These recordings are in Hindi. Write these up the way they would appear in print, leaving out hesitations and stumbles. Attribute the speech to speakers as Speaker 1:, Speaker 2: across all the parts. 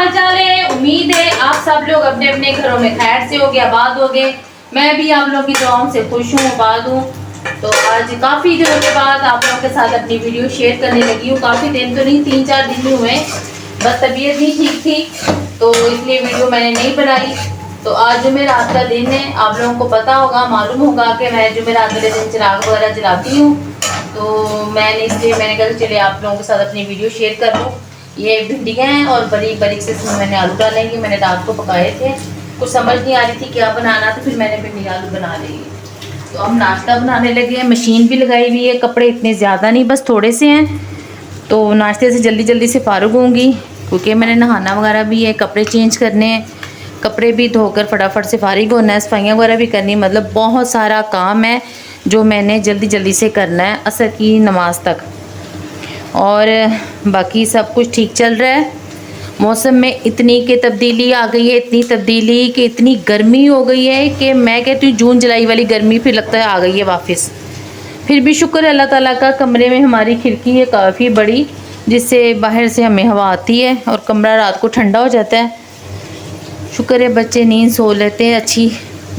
Speaker 1: हाल चाल है। उम्मीद है आप सब लोग अपने अपने घरों में खैर से हो गए, आबाद हो गए। मैं भी आप लोगों की दुआओं से खुश हूँ, आबाद हूँ। तो आज काफ़ी दिनों के बाद आप लोगों के साथ अपनी वीडियो शेयर करने लगी हूँ। काफ़ी दिन तो नहीं, 3-4 दिन ही हुए, बस तबीयत नहीं ठीक थी तो इसलिए वीडियो मैंने नहीं बनाई। तो आज जुमेरात का दिन है, आप लोगों को पता होगा, मालूम होगा कि मैं जुमेरात वाले दिन चिराग वगैरह जलाती हूँ। तो मैंने कहा चलिए आप लोगों के साथ अपनी वीडियो शेयर कर लूँ। ये भिंडियाँ हैं और बारीक बारीक से इसमें मैंने आलू डाले हैं। मैंने रात को पकाए थे, कुछ समझ नहीं आ रही थी क्या बनाना, तो फिर मैंने भिंडी आलू बना ली। तो हम नाश्ता बनाने लगे हैं। मशीन भी लगाई हुई है, कपड़े इतने ज़्यादा नहीं, बस थोड़े से हैं। तो नाश्ते से जल्दी जल्दी से फारुग होंगी क्योंकि मैंने नहाना वगैरह भी है, कपड़े चेंज करने हैं, कपड़े भी धोकर फटाफट से फारिग होना है, सफाइयाँ वगैरह भी करनी, मतलब बहुत सारा काम है जो मैंने जल्दी जल्दी से करना है असर की नमाज तक। और बाकी सब कुछ ठीक चल रहा है। मौसम में इतनी के तब्दीली आ गई है, इतनी तब्दीली कि इतनी गर्मी हो गई है कि मैं कहती हूँ जून जुलाई वाली गर्मी फिर लगता है आ गई है वापस। फिर भी शुक्र है अल्लाह ताला का, कमरे में हमारी खिड़की है काफ़ी बड़ी जिससे बाहर से हमें हवा आती है और कमरा रात को ठंडा हो जाता है। शुक्र है बच्चे नींद सो लेते हैं अच्छी,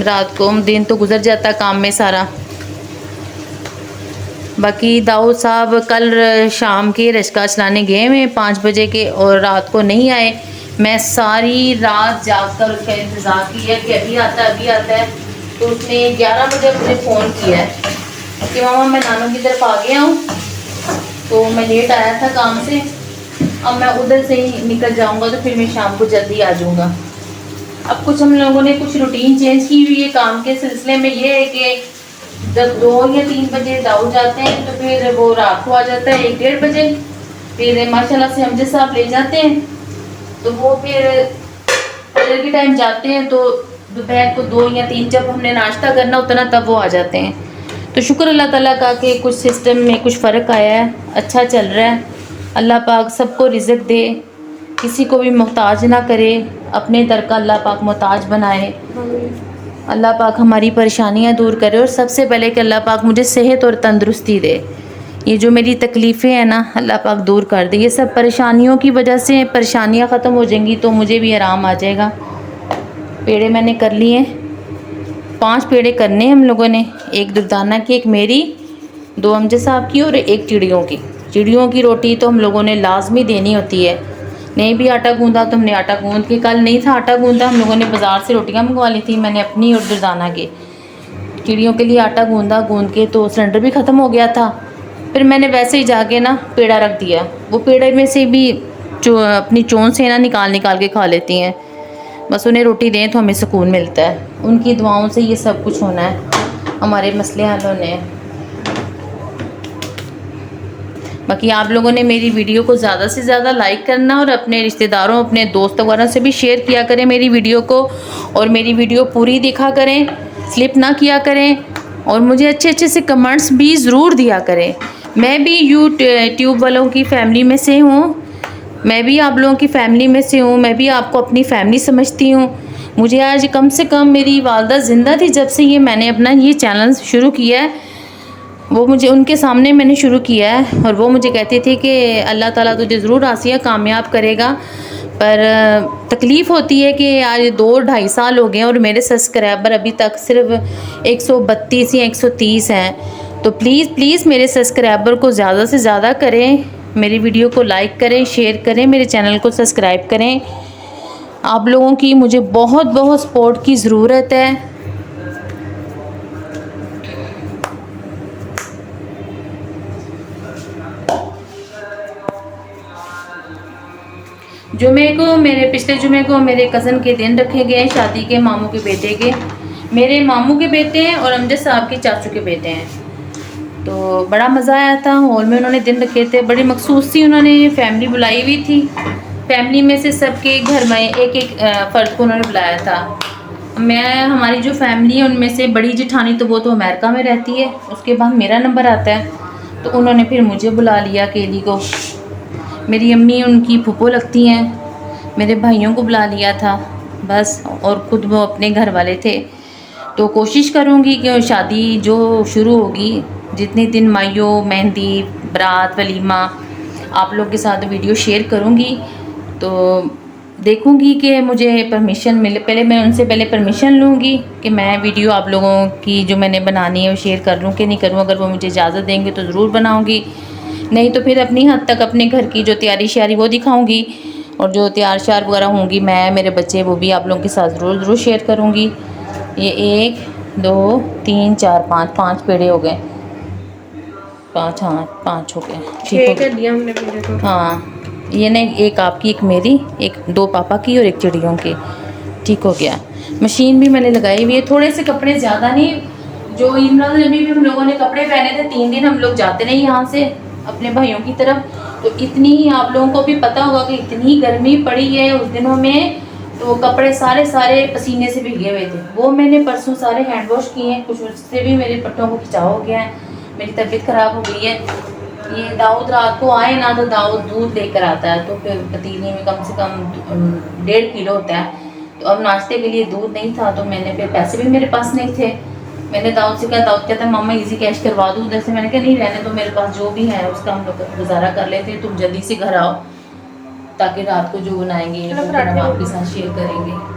Speaker 1: रात को दिन तो गुजर जाता काम में सारा। बाकी दाऊद साहब कल शाम के रिक्शा चलाने गए हुए 5 बजे के और रात को नहीं आए। मैं सारी रात जागकर उसका इंतज़ार किया कि अभी आता है। तो उसने 11 बजे मुझे फ़ोन किया है कि मामा मैं नानू की तरफ आ गया हूँ। तो मैं लेट आया था काम से, अब मैं उधर से ही निकल जाऊँगा तो फिर मैं शाम को जल्दी आ जाऊँगा। अब कुछ हम लोगों ने कुछ रूटीन चेंज की हुई है काम के सिलसिले में। ये है कि जब 2 या 3 बजे दाऊद जाते हैं तो फिर वो रात को आ जाता है 1-1:30 बजे। फिर माशाल्लाह से हमजे साहब ले जाते हैं, तो वो फिर फजर के टाइम जाते हैं, तो दोपहर को 2 या 3 जब हमने नाश्ता करना होता ना तब वो आ जाते हैं। तो शुक्र अल्लाह ताला का कि कुछ सिस्टम में कुछ फ़र्क आया है, अच्छा चल रहा है। अल्लाह पाक सबको रिज़्क़ दे, किसी को भी मोहताज ना करे, अपने दर का अल्लाह पाक मोहताज बनाए। अल्लाह पाक हमारी परेशानियां दूर करे और सबसे पहले कि अल्लाह पाक मुझे सेहत और तंदुरुस्ती दे। ये जो मेरी तकलीफ़ें हैं ना अल्लाह पाक दूर कर दे। ये सब परेशानियों की वजह से परेशानियां ख़त्म हो जाएंगी तो मुझे भी आराम आ जाएगा। पेड़े मैंने कर लिए, 5 पेड़े करने हम लोगों ने, एक दुर्दाना की, एक मेरी, 2 अमजद साहब की और एक चिड़ियों की। चिड़ियों की रोटी तो हम लोगों ने लाजमी देनी होती है। नहीं भी आटा गूंदा तो हमने आटा गूंद के, कल नहीं था आटा गूंदा, हम लोगों ने बाज़ार से रोटियां मंगवा ली थी, मैंने अपनी और दुर्दाना के। चिड़ियों के लिए आटा गूंद के तो सिलेंडर भी ख़त्म हो गया था। फिर मैंने वैसे ही जाके ना पेड़ा रख दिया। वो पेड़े में से भी जो अपनी चोंच से ना निकाल के खा लेती हैं। बस उन्हें रोटी दें तो हमें सुकून मिलता है। उनकी दुआओं से ये सब कुछ होना है, हमारे मसले हल होने हैं। बाकी आप लोगों ने मेरी वीडियो को ज़्यादा से ज़्यादा लाइक करना और अपने रिश्तेदारों, अपने दोस्त वगैरह से भी शेयर किया करें मेरी वीडियो को, और मेरी वीडियो पूरी देखा करें, स्लिप ना किया करें, और मुझे अच्छे अच्छे से कमेंट्स भी ज़रूर दिया करें। मैं भी यूट्यूब वालों की फ़ैमिली में से हूँ, मैं भी आप लोगों की फ़ैमिली में से हूँ, मैं भी आपको अपनी फ़ैमिली समझती हूँ। मुझे आज कम से कम, मेरी वालदा ज़िंदा थी जब से ये मैंने अपना ये चैनल शुरू किया है, वो मुझे उनके सामने मैंने शुरू किया है, और वो मुझे कहती थी कि अल्लाह ताला तुझे ज़रूर आसिया कामयाब करेगा। पर तकलीफ़ होती है कि आज 2-2.5 साल हो गए और मेरे सब्सक्राइबर अभी तक सिर्फ 132 या 130 हैं। तो प्लीज़ मेरे सब्सक्राइबर को ज़्यादा से ज़्यादा करें, मेरी वीडियो को लाइक करें, शेयर करें, मेरे चैनल को सब्सक्राइब करें। आप लोगों की मुझे बहुत बहुत सपोर्ट की ज़रूरत है। पिछले जुमे को मेरे कज़न के दिन रखे गए हैं, शादी के, मामू के बेटे के। मेरे मामू के बेटे हैं और अमजद साहब के चाचू के बेटे हैं। तो बड़ा मज़ा आया था, हॉल में उन्होंने दिन रखे थे, बड़ी मखसूस थी, उन्होंने फैमिली बुलाई हुई थी। फैमिली में से सबके घर में एक फ़र्द को उन्होंने बुलाया था। हमारी जो फैमिली है उनमें से बड़ी जेठानी तो वो तो अमेरिका में रहती है, उसके बाद मेरा नंबर आता है, तो उन्होंने फिर मुझे बुला लिया अकेली को। मेरी अम्मी उनकी फूफो लगती हैं, मेरे भाइयों को बुला लिया था बस, और ख़ुद वो अपने घर वाले थे। तो कोशिश करूँगी कि शादी जो शुरू होगी, जितने दिन माइयो, मेहंदी, बारात, वलीमा, आप लोग के साथ वीडियो शेयर करूँगी। तो देखूंगी कि मुझे परमिशन मिले, पहले मैं उनसे पहले परमिशन लूँगी कि मैं वीडियो आप लोगों की जो मैंने बनानी है वो शेयर कर लूँ कि नहीं करूँ। अगर वो मुझे इजाज़त देंगे तो ज़रूर बनाऊँगी, नहीं तो फिर अपनी हद तक अपने घर की जो तैयारी श्यारी वो दिखाऊँगी, और जो तैयार श्यार वगैरह होंगी मैं मेरे बच्चे वो भी आप लोगों के साथ ज़रूर शेयर करूँगी। ये 1 2 3 4 5 पेड़े हो गए, 5, हाँ 5 हो गए, ठीक है
Speaker 2: दिया हमने पेड़े तो।
Speaker 1: हाँ, ये नहीं, एक आपकी, एक मेरी, एक 2 पापा की और एक चिड़ियों की, ठीक हो गया। मशीन भी मैंने लगाई हुई है, थोड़े से कपड़े ज़्यादा नहीं। जो इमरान नबी भी हम लोगों ने कपड़े पहने थे, 3 दिन हम लोग जाते नहीं यहाँ से अपने भाइयों की तरफ, तो इतनी ही आप लोगों को भी पता होगा कि इतनी गर्मी पड़ी है उस दिनों में, तो कपड़े सारे सारे पसीने से भीगे हुए थे। वो मैंने परसों सारे हैंड वॉश किए हैं, कुछ उससे भी मेरे पट्टों को खिंचाव हो गया है, मेरी तबीयत ख़राब हो गई है। ये दाऊद रात को आए ना तो दाऊद दूध लेकर आता है, तो फिर पतीले में कम से कम 1.5 किलो होता है। तो अब नाश्ते के लिए दूध नहीं था, तो मैंने फिर पैसे भी मेरे पास नहीं थे, मैंने दाऊद से कहा, दाऊद कहता है मम्मा इजी कैश करवा दूँ उधर से। मैंने कहा नहीं रहने तो, मेरे पास जो भी है उसका हम लोग गुजारा कर लेते हैं, तुम जल्दी से घर आओ ताकि रात को जो बनाएंगे वो फिर हम आपके साथ शेयर करेंगे।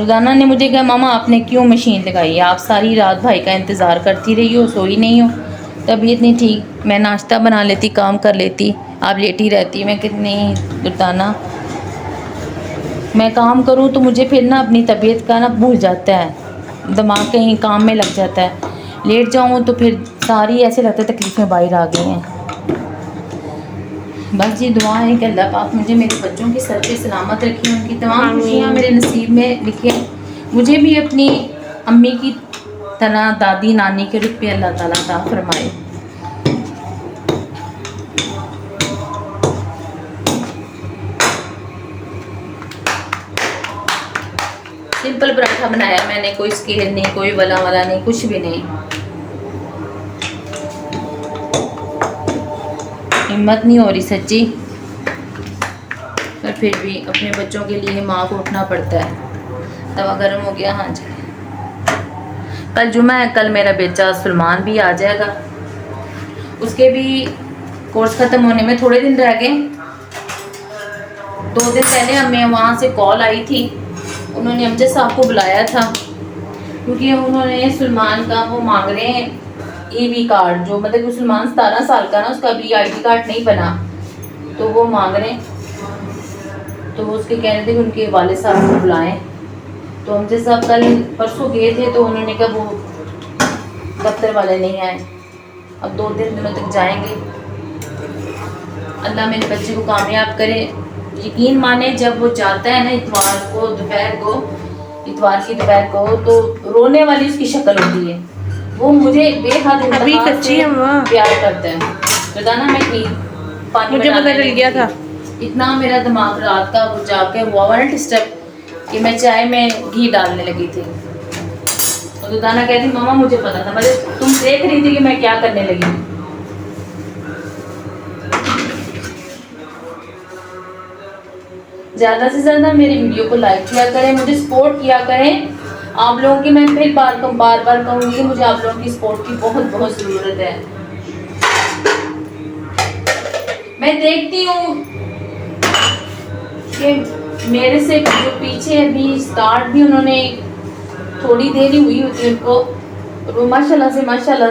Speaker 1: दाना ने मुझे कहा मामा आपने क्यों मशीन लगाई है, आप सारी रात भाई का इंतज़ार करती रही हो, सोई नहीं हो, तबीयत नहीं ठीक, मैं नाश्ता बना लेती, काम कर लेती, आप लेटी रहती। मैं कितनी दुर्दाना, मैं काम करूं तो मुझे फिर ना अपनी तबीयत का ना भूल जाता है, दिमाग कहीं काम में लग जाता है, लेट जाऊं तो फिर सारी ऐसे लगता है तकलीफ़ें बाहर आ गई हैं। बस ये दुआ है कि अल्लाह पाक मुझे मेरे बच्चों की सर पे सलामत रखे, उनकी तमाम खुशियाँ मेरे नसीब में लिखे, मुझे भी अपनी अम्मी की तरह दादी नानी के रुतबे अल्लाह ताला अता फरमाए। सिंपल पराठा बनाया मैंने, कोई स्केल नहीं, कोई वला वाला नहीं, कुछ भी नहीं। हिम्मत नहीं हो रही सच्ची, पर फिर भी अपने बच्चों के लिए माँ को उठना पड़ता है। तवा गर्म हो गया, हाँ जी। कल जुमा है, कल मेरा बेटा सलमान भी आ जाएगा, उसके भी कोर्स ख़त्म होने में थोड़े दिन रह गए। 2 दिन पहले हमें वहाँ से कॉल आई थी, उन्होंने अमजद साहब को बुलाया था, क्योंकि उन्होंने सलमान का वो मांग रहे हैं EV कार्ड, जो मतलब कि सलमान 17 साल का ना, उसका अभी ID कार्ड नहीं बना, तो वो मांग रहे हैं, तो उसके कह रहे थे कि उनके वालिद साहब को बुलाएं। तो अमजद साहब कल परसों गए थे, तो उन्होंने कहा वो दफ्तर वाले नहीं आए, अब 2-3 दिनों तक जाएंगे। अल्लाह मेरे बच्चे को कामयाब करे। यकीन माने जब वो जाता है ना इतवार को दोपहर को, इतवार की दोपहर को, तो रोने वाली उसकी शक्ल होती है, वो मुझे बेहद
Speaker 2: अभी कच्ची है
Speaker 1: प्यार करता है। तो ना मैं ठीक पानी
Speaker 2: मुझे पता चल गया था,
Speaker 1: इतना मेरा दिमाग रात का वो जाके हुआ वाला डिस्टर्ब कि मैं चाय में घी डालने लगी थी, तो दाना कहती मामा मुझे पता था, मतलब तुम देख रही थी कि मैं क्या करने लगी। ज़्यादा से ज़्यादा मेरी वीडियो को लाइक किया करें, मुझे सपोर्ट किया करें। आप लोगों की मैं फिर बार बार कहूँगी कि मुझे आप लोगों की सपोर्ट की बहुत बहुत ज़रूरत है। मैं देखती हूँ कि मेरे से जो पीछे अभी स्टार्ट भी उन्होंने थोड़ी देर ही हुई होती है उनको, और वो माशाल्लाह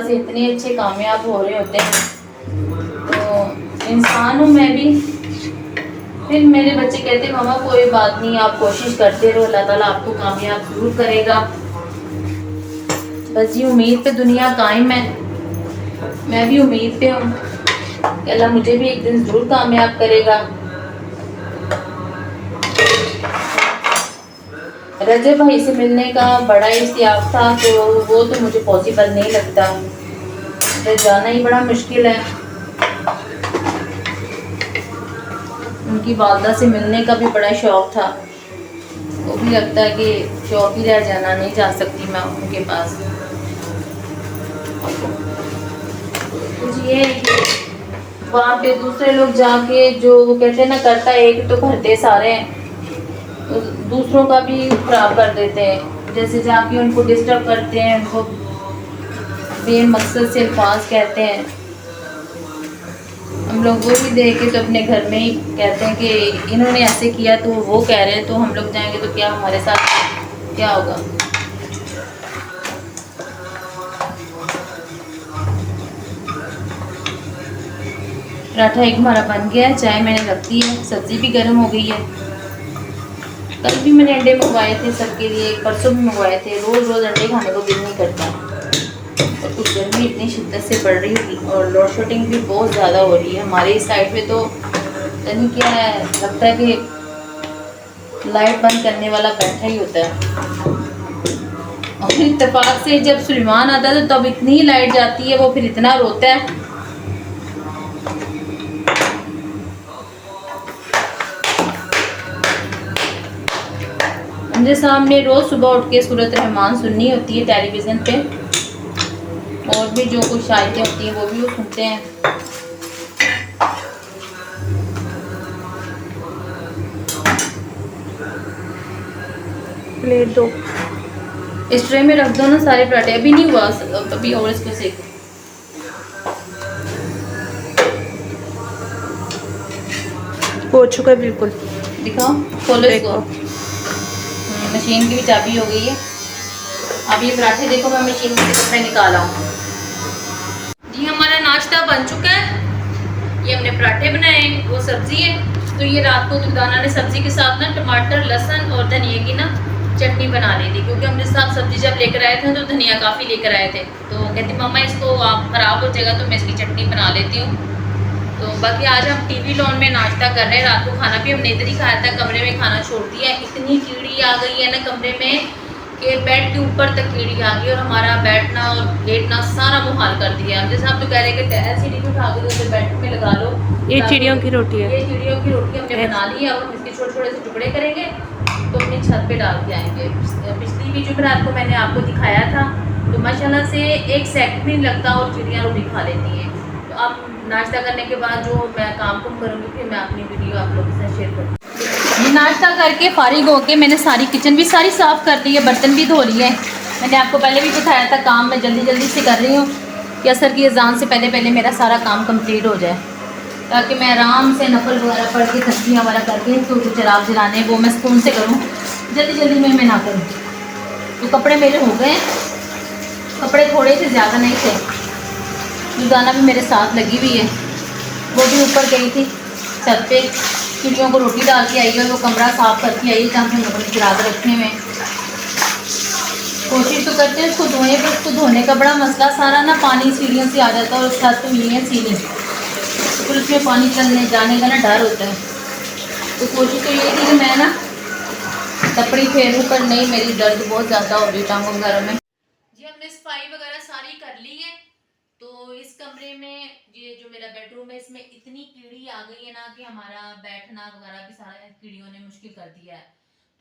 Speaker 1: से इतने अच्छे कामयाब हो रहे होते हैं। तो इंसान हूँ मैं भी। फिर मेरे बच्चे कहते मामा कोई बात नहीं, आप कोशिश करते रहो, अल्लाह ताला आपको कामयाब जरूर करेगा। बस ये उम्मीद पे दुनिया कायम है, मैं भी उम्मीद पे हूँ कि अल्लाह मुझे भी एक दिन जरूर कामयाब करेगा। रजब भाई से मिलने का बड़ा इश्तियाक था, तो वो तो मुझे पॉसिबल नहीं लगता, तो जाना ही बड़ा मुश्किल है। उनकी वालदा से मिलने का भी बड़ा शौक़ था, वो भी लगता है कि शौक़ ही रह जाना, नहीं जा सकती मैं उनके पास। कुछ ये है कि वहाँ पे दूसरे लोग जाके जो वो कहते हैं ना, करता है एक तो करते सारे हैं, तो दूसरों का भी खराब कर देते हैं। जैसे जाके उनको डिस्टर्ब करते हैं, उनको बेमकसद से अल्फाज कहते हैं। हम लोग वो भी देख के तो अपने घर में ही कहते हैं कि इन्होंने ऐसे किया तो वो कह रहे हैं, तो हम लोग जाएंगे तो क्या हमारे साथ क्या होगा। पराठा एक हमारा बन गया है, चाय मैंने रख दी है, सब्ज़ी भी गर्म हो गई है। कल भी मैंने अंडे मंगवाए थे सबके लिए, परसों भी मंगवाए थे। रोज़ रोज़ अंडे खाने को दिल नहीं करता, और कुछ गर्मी इतनी शिद्दत से पड़ रही थी और लोड शेडिंग भी बहुत ज़्यादा हो रही है हमारे इस साइड पे। तो पता नहीं क्या है, लगता है कि लाइट बंद करने वाला बैठा ही होता है। और इत्तेफाक से जब सुलेमान आता है तो तब इतनी लाइट जाती है, वो फिर इतना रोता है। मेरे सामने रोज़ सुबह उठ के सूरत रहमान सुननी होती है टेलीविज़न पे, और भी जो कुछ आयतें होती हैं वो भी वो सुनते हैं।
Speaker 2: प्लेट दो।
Speaker 1: इस ट्रे में रख दो ना सारे पराठे, अभी नहीं हुआ, अभी और इसको सेक।
Speaker 2: हो चुका है बिल्कुल।
Speaker 1: दिखाओ, खोलो इसको।
Speaker 2: देखो।
Speaker 1: मशीन की भी चाबी हो गई है। अब ये पराठे देखो, मैं मशीन से कपड़े निकाला हूँ। जी हमारा नाश्ता बन चुका है। ये हमने पराठे बनाए, वो सब्जी है। तो ये रात को दुर्दाना ने सब्जी के साथ ना टमाटर, लहसुन और धनिया की ना चटनी बना ली थी, क्योंकि हमने साथ सब्जी जब लेकर आए थे तो धनिया काफ़ी लेकर आए थे। तो कहती मम्मा इसको आप ख़राब हो जाएगा तो मैं इसकी चटनी बना लेती हूँ। तो बाकी आज हम टीवी लॉन में नाश्ता कर रहे हैं। रात को खाना भी हमने इधर ही खाया था, कमरे में खाना छोड़ दिया है। इतनी कीड़ी आ गई है ना कमरे में कि बेड के ऊपर तक कीड़ी आ गई, और हमारा बैठना और लेटना सारा मुहाल कर दिया। हम जैसे आप तो कह रहे हैं कि एलसीडी को उठा के तो बेड में लगा लो।
Speaker 2: ये चिड़ियों की रोटी है।
Speaker 1: ये चिड़ियों की रोटी हमने बना ली है, और इसके छोटे छोटे से टुकड़े करेंगे तो अपनी छत पे डाल के आएंगे। पिछली भी जुमेरात को मैंने आपको दिखाया था, तो माशाल्लाह से एक सेकंड भी नहीं लगता और चिड़ियाँ रोटी खा लेती हैं। तो अब नाश्ता करने के बाद जो मैं काम कुम करूँगी, फिर मैं अपनी वीडियो आप लोगों के साथ शेयर करूँगी। नाश्ता करके फारिग होके मैंने सारी किचन भी सारी साफ़ कर ली है, बर्तन भी धो लिए हैं। मैंने आपको पहले भी बताया था काम मैं जल्दी जल्दी से कर रही हूँ कि असर की अजान से पहले पहले मेरा सारा काम कंप्लीट हो जाए, ताकि मैं आराम से नफल वगैरह पढ़ के तस्बीह वगैरह करके तो चिराग जलाने वो मैं सुकून से करूँ, जल्दी जल्दी में मैं ना करूँ। तो कपड़े मेरे हो गए, कपड़े थोड़े से ज़्यादा नहीं थे। दुर्दाना भी मेरे साथ लगी हुई है, वो भी ऊपर गई थी छत पे, चिड़ियों को रोटी डाल के आई है, वो कमरा साफ़ करके आई है जहाँ हम लोगों ने चिराग रखने में। कोशिश तो करते हैं उसको धोएं, पर उसको धोने का बड़ा मसला, सारा ना पानी सीढ़ियों से आ जाता है, और छत तो हुई है सीढ़ी, तो फिर उसमें पानी चलने जाने का ना डर होता है। तो कोशिश तो ये थी कि मैं ना कपड़ी फेरूँ, पर नहीं, मेरी दर्द बहुत ज़्यादा हो रही टांगों वगैरह में। जी हमने सफाई वगैरह सारी कर ली है। तो इस कमरे में ये जो मेरा बेडरूम है, इसमें इतनी कीड़ी आ गई है ना कि हमारा बैठना वगैरह भी सारा कीड़ियों ने मुश्किल कर दिया है।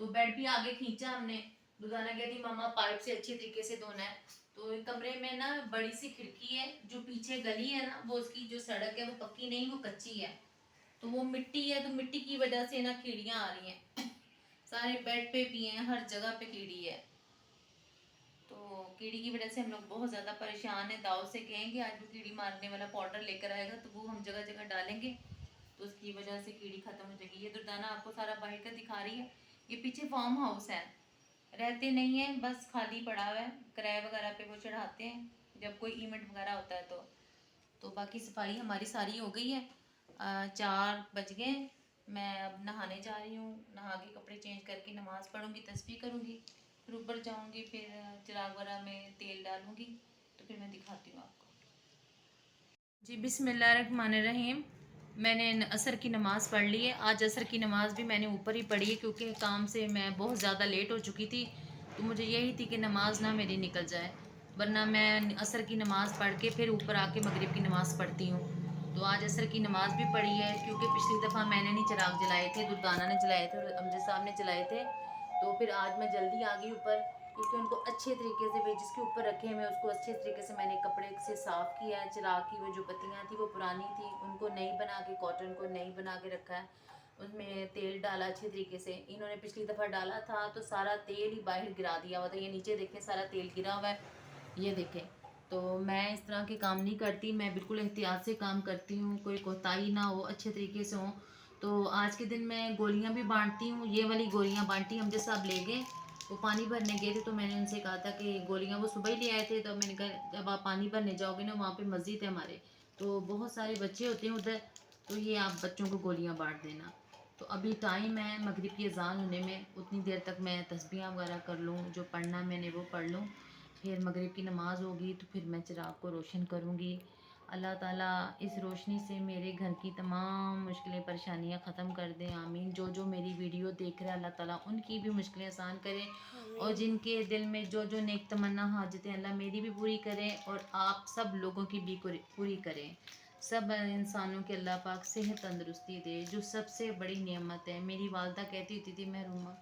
Speaker 1: तो बेड भी आगे खींचा हमने। दुर्दाना कहती मम्मा पाइप से अच्छी तरीके से धोना है। तो एक कमरे में ना बड़ी सी खिड़की है, जो पीछे गली है ना, वो उसकी जो सड़क है वो पक्की नहीं, वो कच्ची है। तो वो मिट्टी है, तो मिट्टी की वजह से ना कीड़ियाँ आ रही हैं। सारे बेड पे भी हैं, हर जगह पे कीड़ी है। तो कीड़ी की वजह से हम लोग बहुत ज़्यादा परेशान हैं। दाऊ से कहेंगे आज वो कीड़ी मारने वाला पाउडर लेकर आएगा, तो वो हम जगह जगह डालेंगे, तो उसकी वजह से कीड़ी ख़त्म हो जाएगी। ये दुर्दाना आपको सारा बाहर का दिखा रही है। ये पीछे फार्म हाउस है, रहते नहीं है, बस खाली पड़ा हुआ है। किराए वगैरह पे वो चढ़ाते हैं जब कोई इवेंट वगैरह होता है। तो बाकी सफाई हमारी सारी हो गई है। 4 बज गए, मैं अब नहाने जा रही हूँ। नहा के कपड़े चेंज करके नमाज़ पढ़ूँगी, तस्बीह करूँगी, फिर ऊपर जाऊँगी, फिर चिराग वगैरह में तेल डालूँगी, तो फिर मैं दिखाती हूँ आपको। जी बिस्मिल्लाहिर्रहमानिर्रहीम। मैंने असर की नमाज़ पढ़ ली है। आज असर की नमाज़ भी मैंने ऊपर ही पढ़ी है, क्योंकि काम से मैं बहुत ज़्यादा लेट हो चुकी थी। तो मुझे यही थी कि नमाज ना मेरी निकल जाए, वरना मैं असर की नमाज़ पढ़ के फिर ऊपर आके मगरिब की नमाज़ पढ़ती हूँ। तो आज असर की नमाज़ भी पढ़ी है, क्योंकि पिछली दफ़ा मैंने नहीं चिराग जलाए थे, दुर्दाना ने जलाए थे और अमजद साहब ने जलाए थे। तो फिर आज मैं जल्दी आ गई ऊपर, क्योंकि उनको अच्छे तरीके से, वे जिसके ऊपर रखे हैं मैं उसको अच्छे तरीके से मैंने कपड़े से साफ़ किया है। चिराग की वो जो पत्तियाँ थी वो पुरानी थी, उनको नई बना के, कॉटन को नई बना के रखा है। उसमें तेल डाला अच्छे तरीके से। इन्होंने पिछली दफ़ा डाला था तो सारा तेल ही बाहर गिरा दिया हुआ था। ये नीचे देखें सारा तेल गिरा हुआ है, ये देखें। तो मैं इस तरह के काम नहीं करती, मैं बिल्कुल एहतियात से काम करती हूँ, कोई कोताही ना हो, अच्छे तरीके से हो। तो आज के दिन मैं गोलियाँ भी बांटती हूँ, ये वाली गोलियाँ बांटी हम जैसे आप ले गए, वो पानी भरने गए थे तो मैंने उनसे कहा था कि गोलियाँ वो सुबह ही ले आए थे। तो मैंने कहा जब आप पानी भरने जाओगे ना, वहाँ पे मस्जिद है हमारे, तो बहुत सारे बच्चे होते हैं उधर, तो ये आप बच्चों को गोलियाँ बांट देना। तो अभी टाइम है मगरिब की अजान होने में, उतनी देर तक मैं तस्बीह वगैरह कर लूँ, जो पढ़ना मैंने वो पढ़ लूँ, फिर मगरिब की नमाज़ होगी तो फिर मैं चिराग को रोशन करूँगी। अल्लाह ताला इस रोशनी से मेरे घर की तमाम मुश्किलें परेशानियां ख़त्म कर दें, आमीन। जो जो मेरी वीडियो देख रहे हैं अल्लाह ताला उनकी भी मुश्किलें आसान करें, और जिनके दिल में जो जो नेक तमन्ना हाजतें अल्लाह मेरी भी पूरी करें और आप सब लोगों की भी पूरी करें। सब इंसानों के अल्लाह पाक सेहत तंदरुस्ती दे, जो सबसे बड़ी नेमत है। मेरी वालदा कहती होती थी महरूमा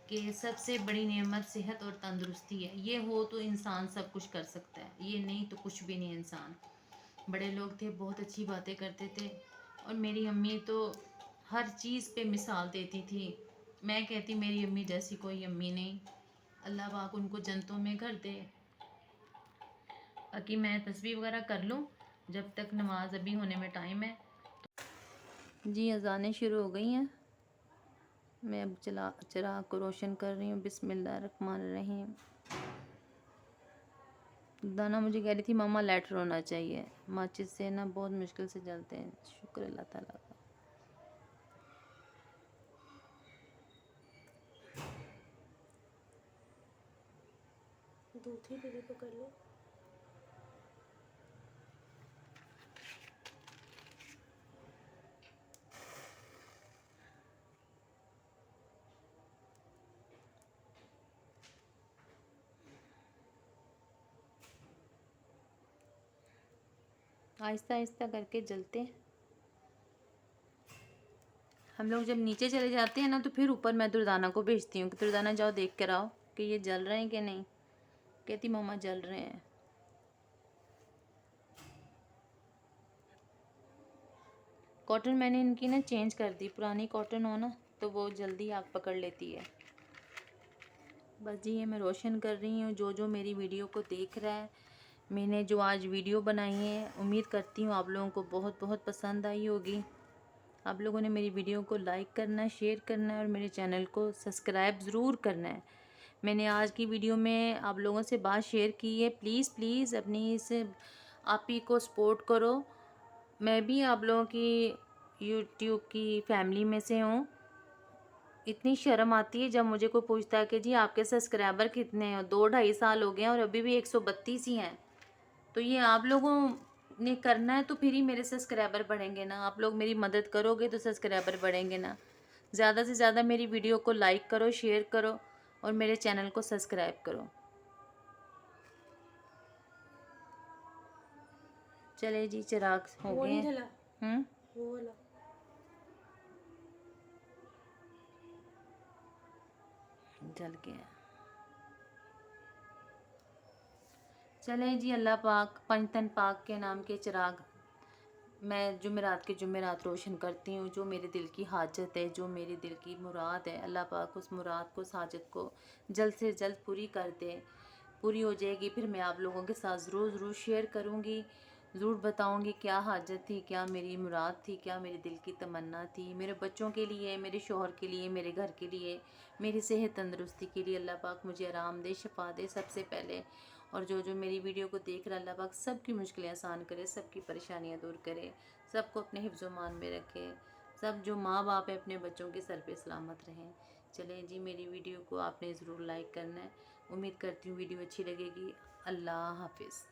Speaker 1: कि सबसे बड़ी नेमत सेहत और तंदरुस्ती है, ये हो तो इंसान सब कुछ कर सकता है, ये नहीं तो कुछ भी नहीं। इंसान बड़े लोग थे, बहुत अच्छी बातें करते थे, और मेरी अम्मी तो हर चीज़ पे मिसाल देती थी। मैं कहती मेरी अम्मी जैसी कोई अम्मी नहीं, अल्लाह पाक उनको जन्नतों में घर दे। बाकी मैं तस्बीह वगैरह कर लूँ, जब तक नमाज अभी होने में टाइम है। जी अज़ानें शुरू हो गई हैं, मैं अब चिराग को रोशन कर रही हूँ। बिस्मिल्लाहिर्रहमानिर्रहीम। दाना मुझे कह रही थी मामा लेटर होना चाहिए, माचिस से ना बहुत मुश्किल से जलते हैं। शुक्र अल्लाह ताला का।
Speaker 2: दूसरी दीदी को कर लो।
Speaker 1: आहिस्ता आहिस्ता करके जलते हैं। हम लोग जब नीचे चले जाते हैं ना तो फिर ऊपर मैं दुर्दाना को भेजती हूँ कि दुर्दाना जाओ देख कर आओ कि ये जल रहे हैं कि नहीं। कहती मामा जल रहे हैं। कॉटन मैंने इनकी ना चेंज कर दी, पुरानी कॉटन हो ना तो वो जल्दी आग पकड़ लेती है। बस जी ये मैं रोशन कर रही हूँ। जो जो मेरी वीडियो को देख रहा है, मैंने जो आज वीडियो बनाई है, उम्मीद करती हूँ आप लोगों को बहुत बहुत पसंद आई होगी। आप लोगों ने मेरी वीडियो को लाइक करना है, शेयर करना है और मेरे चैनल को सब्सक्राइब ज़रूर करना है। मैंने आज की वीडियो में आप लोगों से बात शेयर की है, प्लीज़ प्लीज़ अपनी इस आप ही को सपोर्ट करो। मैं भी आप लोगों की यूट्यूब की फैमिली में से हूँ। इतनी शर्म आती है जब मुझे कोई पूछता है कि जी आपके सब्सक्राइबर कितने हैं, 2-2.5 साल हो गए हैं और अभी भी 132 ही हैं। तो ये आप लोगों ने करना है तो फिर ही मेरे सब्सक्राइबर बढ़ेंगे ना। आप लोग मेरी मदद करोगे तो सब्सक्राइबर बढ़ेंगे ना। ज़्यादा से ज़्यादा मेरी वीडियो को लाइक करो, शेयर करो और मेरे चैनल को सब्सक्राइब करो। चले जी चिराग हो
Speaker 2: वो
Speaker 1: गए
Speaker 2: नहीं
Speaker 1: हैं।
Speaker 2: जला, वो वाला।
Speaker 1: जल गया। चले जी अल्लाह पाक पंचतन पाक के नाम के चिराग मैं जुमेरात के जुमेरात रोशन करती हूँ। जो मेरे दिल की हाजत है, जो मेरे दिल की मुराद है, अल्लाह पाक उस मुराद को, उस हाजत को जल्द से जल्द पूरी कर दे। पूरी हो जाएगी फिर मैं आप लोगों के साथ ज़रूर शेयर करूँगी, ज़रूर बताऊँगी क्या हाजत थी, क्या मेरी मुराद थी, क्या मेरे दिल की तमन्ना थी। मेरे बच्चों के लिए, मेरे शोहर के लिए, मेरे घर के लिए, मेरी सेहत तंदरुस्ती के लिए अल्लाह पाक मुझे आराम दे, शफा दे सबसे पहले। और जो जो मेरी वीडियो को देख रहा अल्लाह पाक सबकी मुश्किलें आसान करे, सबकी परेशानियां दूर करे, सबको अपने हिफ्ज़-ओ-मान में रखे। सब जो माँ बाप है अपने बच्चों के सर पे सलामत रहें। चलें जी मेरी वीडियो को आपने ज़रूर लाइक करना है। उम्मीद करती हूँ वीडियो अच्छी लगेगी। अल्लाह हाफिज़।